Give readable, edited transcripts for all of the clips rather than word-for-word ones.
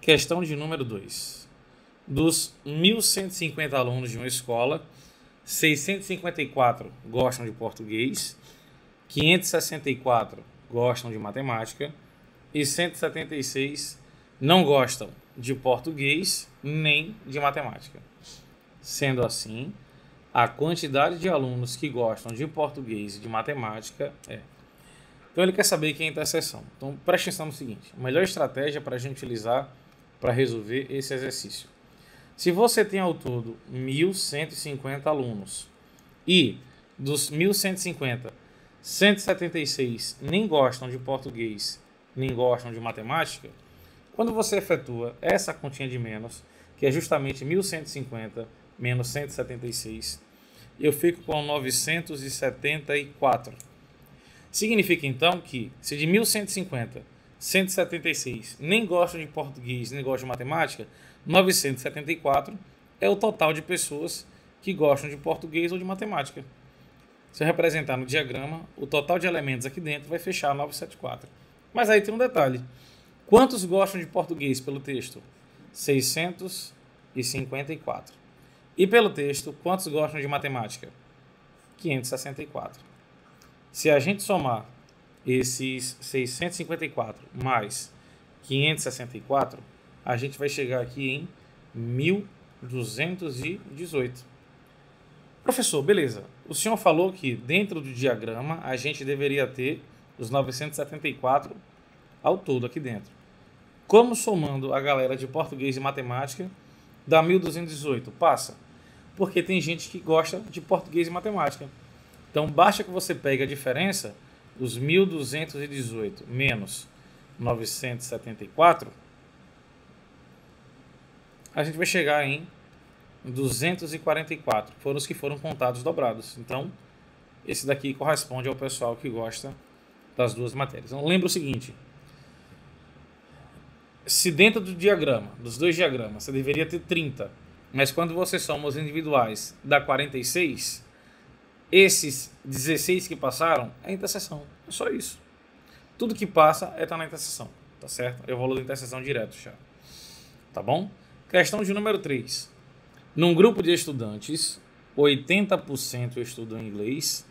Questão de número 2. Dos 1.150 alunos de uma escola, 654 gostam de português, 564 gostam de matemática e 176 não gostam de português nem de matemática. Sendo assim, a quantidade de alunos que gostam de português e de matemática é... Então ele quer saber quem é a interseção. Então preste atenção no seguinte: a melhor estratégia para a gente utilizar para resolver esse exercício. Se você tem ao todo 1.150 alunos e dos 1.150, 176 nem gostam de português, nem gostam de matemática, quando você efetua essa continha de menos, que é justamente 1.150 menos 176, eu fico com 974. Significa então que se de 1.150, 176 nem gostam de português, nem gostam de matemática, 974 é o total de pessoas que gostam de português ou de matemática. Se eu representar no diagrama, o total de elementos aqui dentro vai fechar 974. Mas aí tem um detalhe. Quantos gostam de português pelo texto? 654. E pelo texto, quantos gostam de matemática? 564. Se a gente somar esses 654 mais 564, a gente vai chegar aqui em 1.218. Professor, beleza. O senhor falou que dentro do diagrama a gente deveria ter os 974 ao todo aqui dentro. Como somando a galera de português e matemática dá 1.218? Passa. Porque tem gente que gosta de português e matemática. Então basta que você pegue a diferença, os 1.218 menos 974, a gente vai chegar em 244, foram os que foram contados dobrados. Então, esse daqui corresponde ao pessoal que gosta das duas matérias. Então, lembra o seguinte: se dentro do diagrama, dos dois diagramas, você deveria ter 30, mas quando você soma os individuais dá 46, esses 16 que passaram é interseção. É só isso. Tudo que passa é estar na interseção, tá certo? É o valor da interseção direto já. Tá bom? Questão de número 3. Num grupo de estudantes, 80% estudam inglês.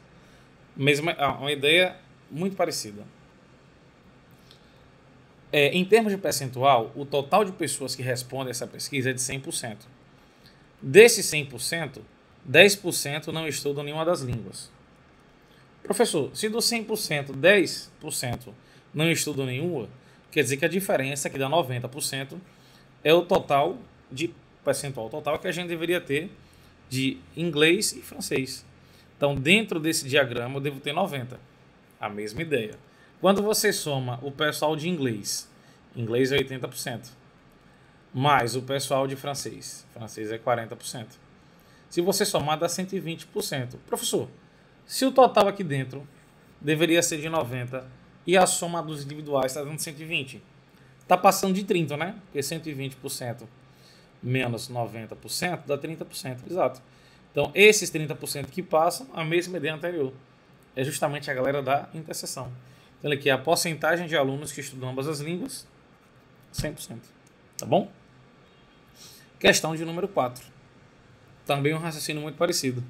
Uma ideia muito parecida. Em termos de percentual, o total de pessoas que respondem a essa pesquisa é de 100%. Desses 100%, 10% não estudam nenhuma das línguas. Professor, se dos 100%, 10% não estudam nenhuma, quer dizer que a diferença, que dá 90%, é o total de percentual total que a gente deveria ter de inglês e francês. Então, dentro desse diagrama, eu devo ter 90. A mesma ideia. Quando você soma o pessoal de inglês é 80%, mais o pessoal de francês é 40%. Se você somar, dá 120%. Professor, se o total aqui dentro deveria ser de 90 e a soma dos individuais está dando 120, está passando de 30, né? Porque 120% menos 90% dá 30%, exato. Então, esses 30% que passam, a mesma ideia anterior. É justamente a galera da interseção. Então, aqui é a porcentagem de alunos que estudam ambas as línguas, 100%. Tá bom? Questão de número 4. Também um raciocínio muito parecido.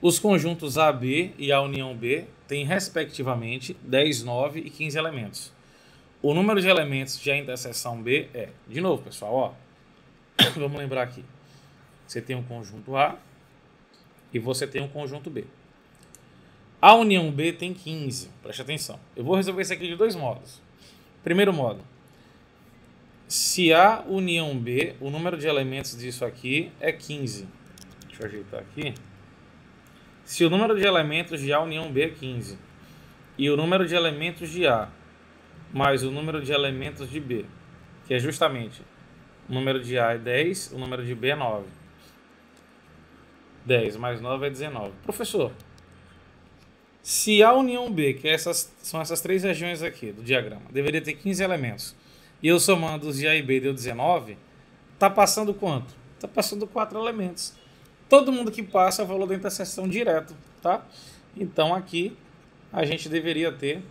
Os conjuntos AB e a união B têm, respectivamente, 10, 9 e 15 elementos. O número de elementos de a interseção B é... De novo, pessoal, ó. Vamos lembrar aqui. Você tem um conjunto A e você tem um conjunto B. A união B tem 15. Preste atenção. Eu vou resolver isso aqui de dois modos. Primeiro modo. Se A união B, o número de elementos disso aqui é 15. Deixa eu ajeitar aqui. Se o número de elementos de A união B é 15 e o número de elementos de A mais o número de elementos de B, que é justamente o número de A é 10, o número de B é 9. 10 mais 9 é 19. Professor, se A união B, que são essas três regiões aqui do diagrama, deveria ter 15 elementos, e eu somando os de A e B deu 19, está passando quanto? Está passando 4 elementos. Todo mundo que passa é o valor da interseção direto, tá? Então aqui a gente deveria ter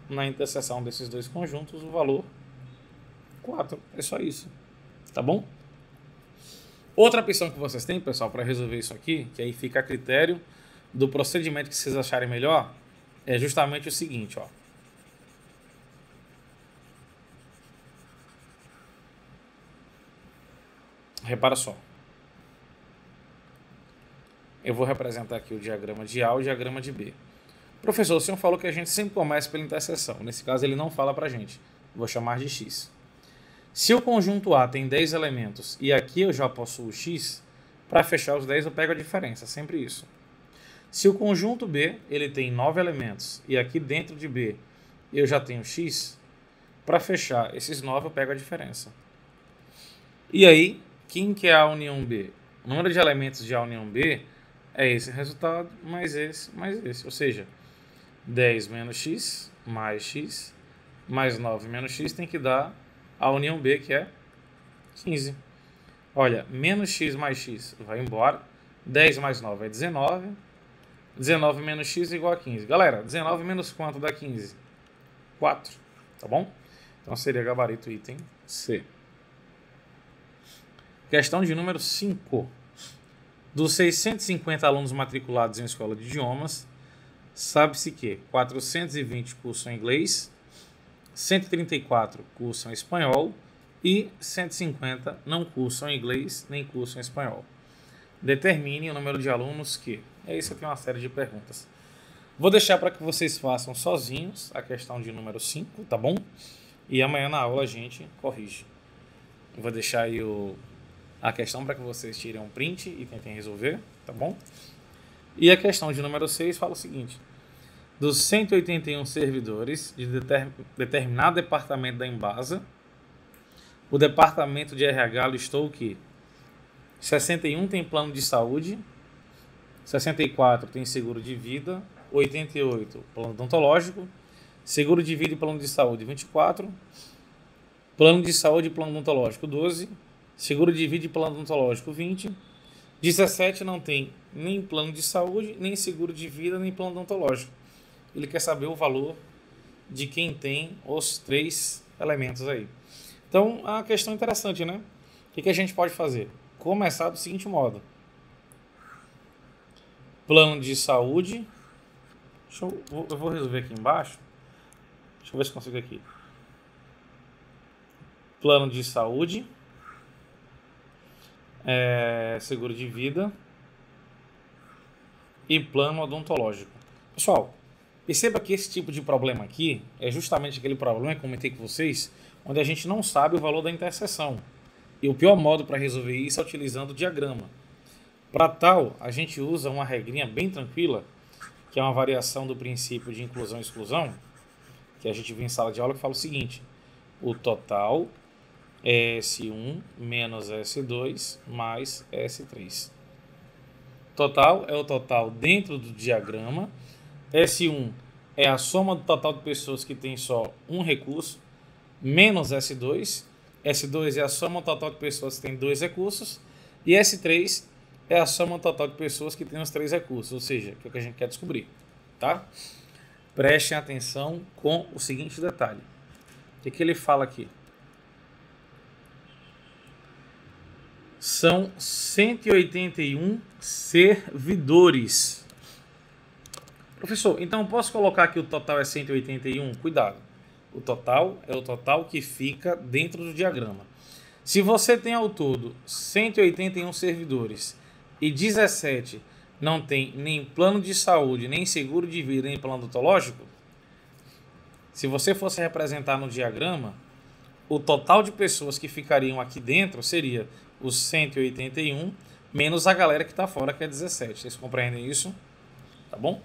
na interseção desses dois conjuntos o valor 4. É só isso. Tá bom? Outra opção que vocês têm, pessoal, para resolver isso aqui, que aí fica a critério do procedimento que vocês acharem melhor, é justamente o seguinte, ó. Repara só. Eu vou representar aqui o diagrama de A e o diagrama de B. Professor, o senhor falou que a gente sempre começa pela interseção. Nesse caso, ele não fala pra gente. Vou chamar de X. Se o conjunto A tem 10 elementos e aqui eu já possuo X, para fechar os 10 eu pego a diferença, sempre isso. Se o conjunto B ele tem 9 elementos e aqui dentro de B eu já tenho X, para fechar esses 9 eu pego a diferença. E aí, quem que é a união B? O número de elementos de A união B é esse resultado, mais esse, ou seja, 10 menos X, mais 9 menos X tem que dar a união B, que é 15. Olha, menos X mais X vai embora, 10 mais 9 é 19, 19 menos X é igual a 15. Galera, 19 menos quanto dá 15? 4, tá bom? Então seria gabarito item C. Questão de número 5. Dos 650 alunos matriculados em escola de idiomas, sabe-se que 420 cursam inglês, 134 cursam espanhol e 150 não cursam inglês nem cursam espanhol. Determine o número de alunos que... É isso aqui, uma série de perguntas. Vou deixar para que vocês façam sozinhos a questão de número 5, tá bom? E amanhã na aula a gente corrige. Vou deixar aí a questão para que vocês tirem um print e tentem resolver, tá bom? E a questão de número 6 fala o seguinte: dos 181 servidores de determinado departamento da Embasa, o departamento de RH listou que 61 tem plano de saúde, 64 tem seguro de vida, 88 plano odontológico, seguro de vida e plano de saúde 24, plano de saúde e plano odontológico 12, seguro de vida e plano odontológico 20, 17 não tem nem plano de saúde, nem seguro de vida, nem plano odontológico. Ele quer saber o valor de quem tem os 3 elementos aí. Então, é uma questão interessante, né? O que a gente pode fazer? Começar do seguinte modo. Plano de saúde. Eu vou resolver aqui embaixo. Deixa eu ver se consigo aqui. Plano de saúde. Seguro de vida. E plano odontológico. Pessoal, perceba que esse tipo de problema aqui é justamente aquele problema que eu comentei com vocês, onde a gente não sabe o valor da interseção. E o pior modo para resolver isso é utilizando o diagrama. Para tal, a gente usa uma regrinha bem tranquila, que é uma variação do princípio de inclusão e exclusão, que a gente vê em sala de aula, que fala o seguinte: o total é S1 menos S2 mais S3. Total é o total dentro do diagrama. S1 é a soma do total de pessoas que tem só um recurso, menos S2. S2 é a soma do total de pessoas que tem 2 recursos. E S3 é a soma total de pessoas que tem os 3 recursos, ou seja, o que a gente quer descobrir, tá? Prestem atenção com o seguinte detalhe. O que ele fala aqui? São 181 servidores. Professor, então eu posso colocar que o total é 181? Cuidado. O total é o total que fica dentro do diagrama. Se você tem ao todo 181 servidores e 17 não tem nem plano de saúde, nem seguro de vida, nem plano odontológico, se você fosse representar no diagrama, o total de pessoas que ficariam aqui dentro seria os 181 menos a galera que está fora, que é 17. Vocês compreendem isso? Tá bom?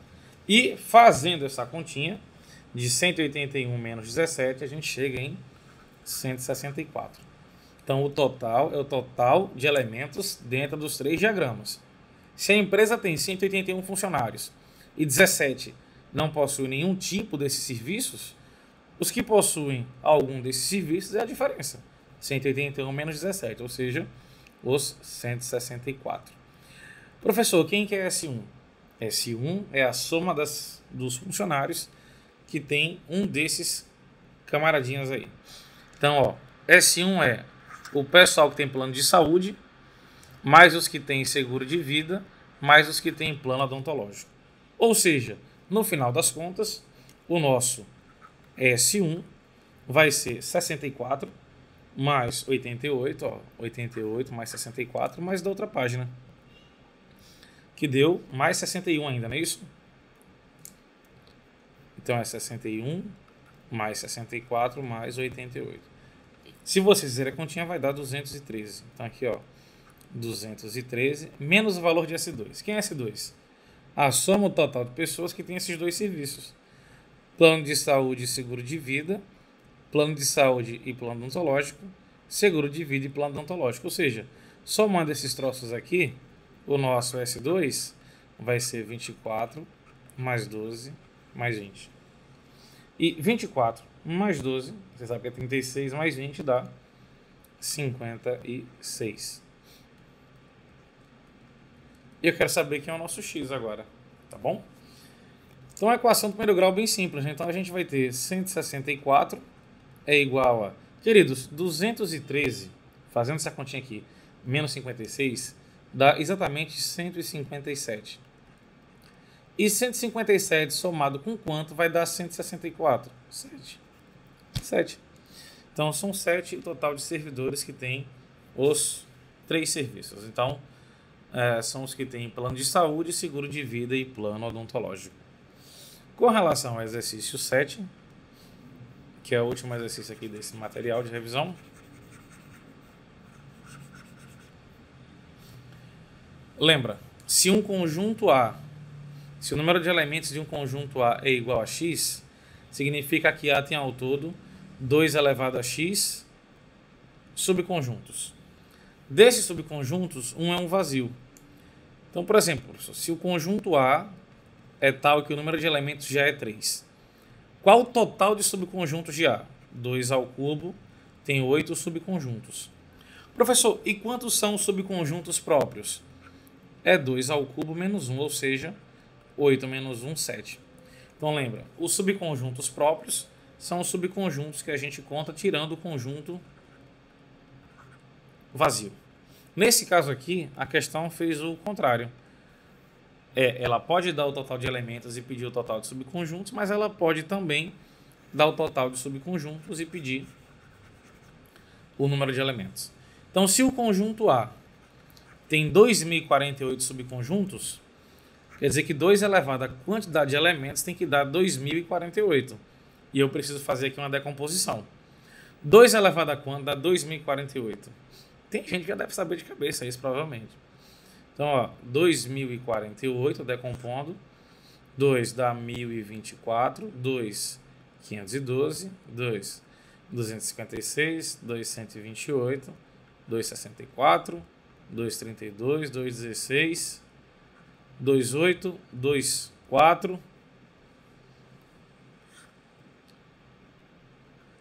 E fazendo essa continha de 181 menos 17, a gente chega em 164. Então, o total é o total de elementos dentro dos 3 diagramas. Se a empresa tem 181 funcionários e 17 não possui nenhum tipo desses serviços, os que possuem algum desses serviços é a diferença. 181 menos 17, ou seja, os 164. Professor, quem que é S1? S1 é a soma dos funcionários que tem um desses camaradinhas aí. Então, ó, S1 é o pessoal que tem plano de saúde, mais os que têm seguro de vida, mais os que têm plano odontológico. Ou seja, no final das contas, o nosso S1 vai ser 64 mais 88, ó, 88 mais 64, mais da outra página, que deu mais 61 ainda, não é isso? Então é 61 mais 64 mais 88. Se você fizer a continha, vai dar 213. Então aqui, ó, 213 menos o valor de S2. Quem é S2? A soma total de pessoas que têm esses dois serviços. Plano de saúde e seguro de vida, plano de saúde e plano odontológico, seguro de vida e plano odontológico. Ou seja, somando esses troços aqui, o nosso S2 vai ser 24 mais 12 mais 20. E 24 mais 12, você sabe que é 36 mais 20 dá 56. E eu quero saber quem é o nosso x agora, tá bom? Então a equação do primeiro grau é bem simples, né? Então a gente vai ter 164 é igual a, queridos, 213, fazendo essa continha aqui, menos 56, dá exatamente 157. E 157 somado com quanto vai dar 164? 7. Então são 7 o total de servidores que tem os 3 serviços. Então são os que têm plano de saúde, seguro de vida e plano odontológico. Com relação ao exercício 7, que é o último exercício aqui desse material de revisão, lembra, se um conjunto A, se o número de elementos de um conjunto A é igual a x, significa que A tem ao todo 2 elevado a x subconjuntos. Desses subconjuntos, um é um vazio. Então, por exemplo, se o conjunto A é tal que o número de elementos já é 3, qual o total de subconjuntos de A? 2 ao cubo tem 8 subconjuntos. Professor, e quantos são os subconjuntos próprios? É 2 ao cubo menos 1, ou seja, 8 menos 1, 7. Então lembra, os subconjuntos próprios são os subconjuntos que a gente conta tirando o conjunto vazio. Nesse caso aqui, a questão fez o contrário. Ela pode dar o total de elementos e pedir o total de subconjuntos, mas ela pode também dar o total de subconjuntos e pedir o número de elementos. Então, se o conjunto A tem 2048 subconjuntos, quer dizer que 2 elevado à quantidade de elementos tem que dar 2048. E eu preciso fazer aqui uma decomposição. 2 elevado a quanto dá 2048? Tem gente que já deve saber de cabeça isso, provavelmente. Então, ó, 2048 decompondo. 2 dá 1024. 2, 512. 2, 256. 2, 128. 2, 64. 2, 32. 2, 16. 2, 8. 2, 4.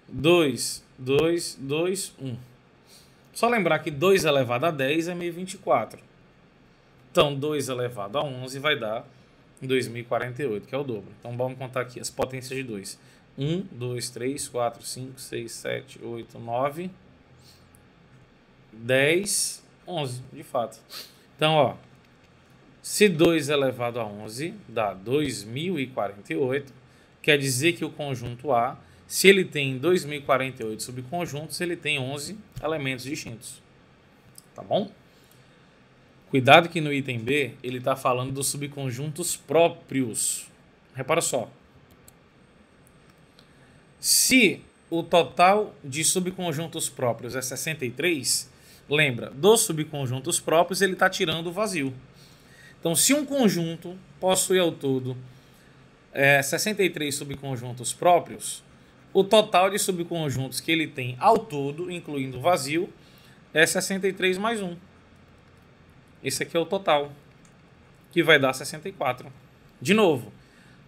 2, 2, 2, 1. Só lembrar que 2 elevado a 10 é 1024. Então, 2 elevado a 11 vai dar 2048, que é o dobro. Então, vamos contar aqui as potências de 2. 1, 2, 3, 4, 5, 6, 7, 8, 9, 10, 11, de fato. Então, ó, se 2 elevado a 11 dá 2048, quer dizer que o conjunto A, se ele tem 2048 subconjuntos, ele tem 11 elementos distintos. Tá bom? Cuidado que no item B, ele está falando dos subconjuntos próprios. Repara só. Se o total de subconjuntos próprios é 63, lembra, dos subconjuntos próprios ele está tirando o vazio. Então, se um conjunto possui ao todo 63 subconjuntos próprios, o total de subconjuntos que ele tem ao todo, incluindo o vazio, é 63 mais 1. Esse aqui é o total, que vai dar 64. De novo,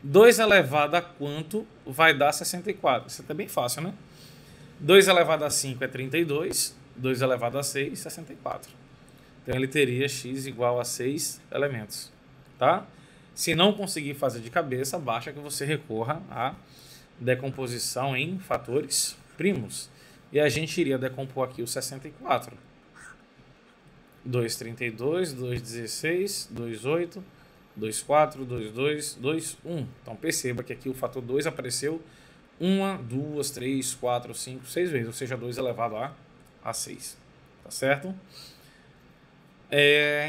2 elevado a quanto vai dar 64? Isso é bem fácil, né? 2 elevado a 5 é 32, 2 elevado a 6, 64. Então ele teria x igual a 6 elementos, tá? Se não conseguir fazer de cabeça, basta que você recorra à decomposição em fatores primos. E a gente iria decompor aqui o 64. 2,32, 2,16, 2,8, 2,4, 2,2, 2,1. Então perceba que aqui o fator 2 apareceu 1, 2, 3, 4, 5, 6 vezes, ou seja, 2 elevado a 6. Tá certo?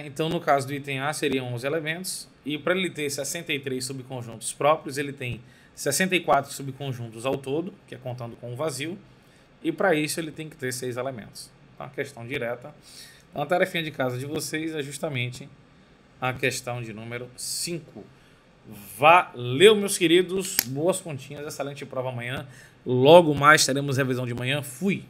Então, no caso do item A, seriam 11 elementos. E para ele ter 63 subconjuntos próprios, ele tem 64 subconjuntos ao todo, que é contando com o vazio. E para isso, ele tem que ter 6 elementos. Então, a questão direta. Então, a tarefinha de casa de vocês é justamente a questão de número 5. Valeu, meus queridos. Boas continhas. Excelente prova amanhã. Logo mais teremos revisão de manhã. Fui!